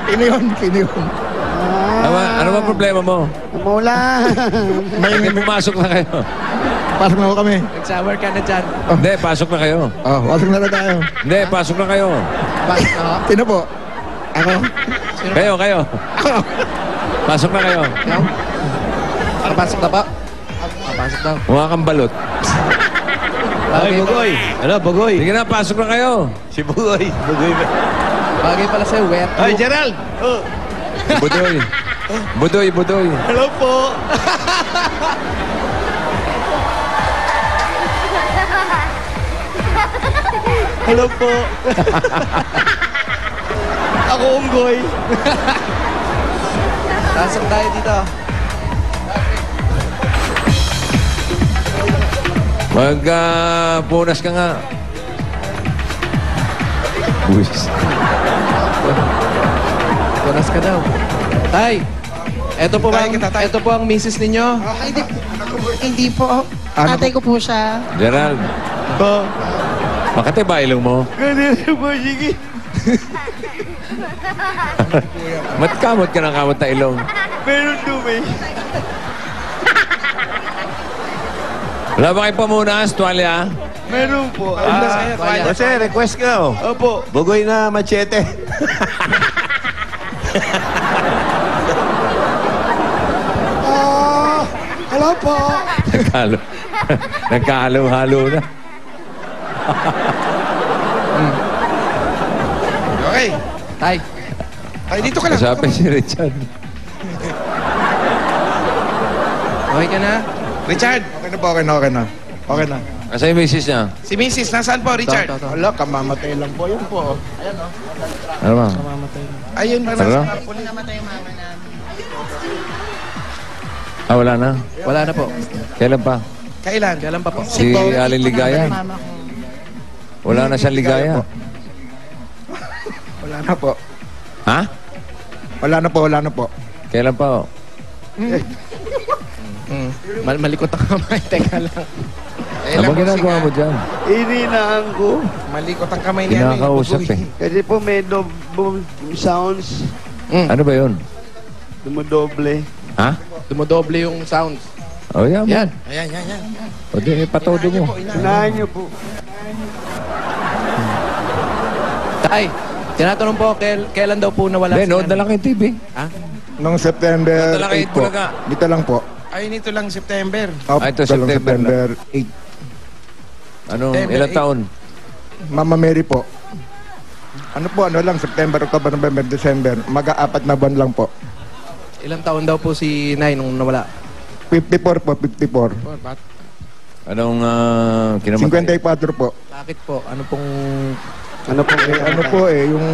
Kiniyon. Ano ba problema mo? Mula. May pumasok na kayo. Pasok na ako kami. Nag-shower ka na dyan. Hindi, pasok na kayo. Oh, pasok na tayo. Hindi, pasok na kayo. Pasok na ako. Sino po? Ako? Kayo. Pasok na kayo. Pasok na pa. Pasok na. Mukha kang balot. Ay, Bugoy. Ano, Bugoy? Sige na, pasok na kayo. Si Bugoy. Bugoy ba? Bagay pala sa'yo, wet. Ay, Gerald! Oh. Budoy. Hello po! Hello po! Ako, Unggoy. Pasok tayo dito. Punas ka nga. Buwis. Punas ka daw. Tay, eto po ang misis ninyo. Hindi po. Tatay ko po siya. Gerald, Po. makati ba ilong mo? Ganito po, sige. Kamot ka ng kamot na ilong. Meron dumi. Wala ba kayo pamunas, tuwalya? Meron po. Jose, request ka, oh. Opo. Bugoy na machete. Hello po. Nagkahalo-halo na. Okay. Tay, Ay, dito ka lang. Kasapin si Richard. okay ka na? Richard. Okay na. Okay na. Kasi yung misis niya. Si Mrs. Nasaan po, Richard? To. Wala, kamamatay lang po. Yan po. Ano ba? Ayun na. Ano? Wala na? Wala na po. Kailan pa? Kailan? Kailan pa po? Si Aling Ligaya. Wala na siyang ligaya. Wala na po. Ha? Wala na po. Kailan pa? Malikot ang kamay. Teka lang. Ano ba ginagawa mo dyan? Ininaan ko. Malikot ang kamay niya. Kinakausap eh. Kasi po may double sounds. Ano ba yun? Dumodoble. Ha? Dumodoble yung sounds. O yan mo. Yan. Ayan. O di, patodo mo. Unahan niyo po. Tay, tinatanong po, kailan daw po nawala Hindi, nood na lang yung TV. Ha? Noong September Dala kayo 8 po. Bulaga. Dito lang po. Ay, nito lang September. Ito September 8. Ano, September ilang 8. taon? Mama Mary po. Ano lang, September, October, November, December. Mag-aapat na buwan lang po. Ilang taon daw po si Nay nung nawala? 54 po, 54. Anong kinamatay? 54 po. Bakit po? Ano pong... Ano po yung